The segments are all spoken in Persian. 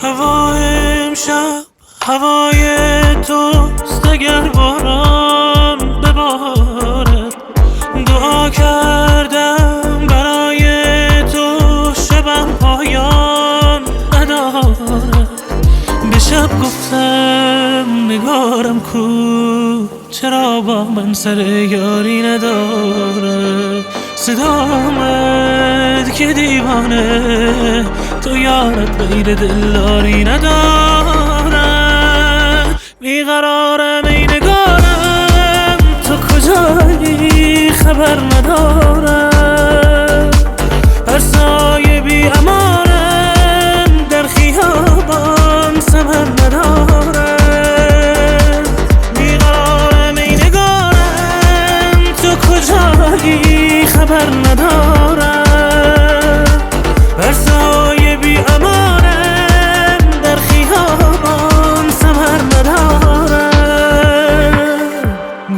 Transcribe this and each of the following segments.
هوای امشب هوای توست، اگر باران ببارد. دعا کردم برای تو، شبم پایان ندارد. به شب گفتم نگارم کو، چرا با من سر یاری نداره. صدا آمد که دیوانه، تو یارت غیر دلداری نداره. بیقرارم ای نگارم، تو کجایی خبر ندارم. هر سایه بی امانم، در خیابان ثمر نداره. بیقرارم ای نگارم، تو کجایی خبر ندارم. هر سایه بی امانم، در خیابان ثمر ندارم.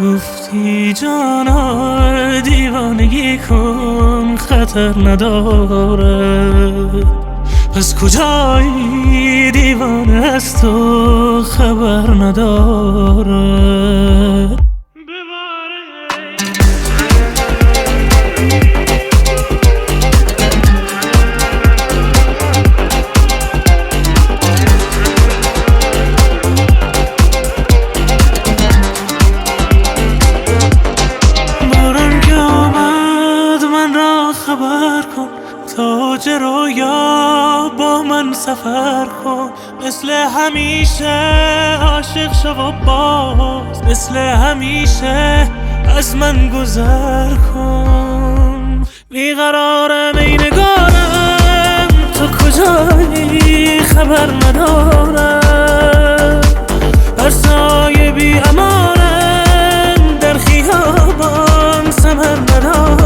گفتی جانا دیوانگی کن، خطر نداره. پس کجایی دیوانه از تو خبر نداره. خبر کن تاج رویا با من سفر کن. مثل همیشه عاشق شو و باز، مثل همیشه از من گذر کن. بیقرارم ای نگارم، تو کجایی خبر ندارم. هر سایه بی امانم، در خیابان ثمر ندارم.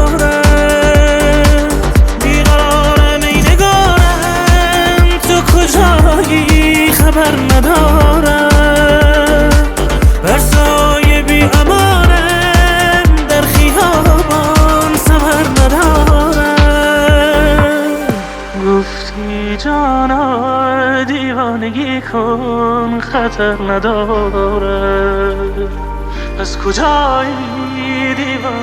خبر ندارم. بر سایه بی امانم، در خیابان ثمر ندارم. گفتی جانا دیوانگی کن، خطر نداره. از کجایی دیوانگی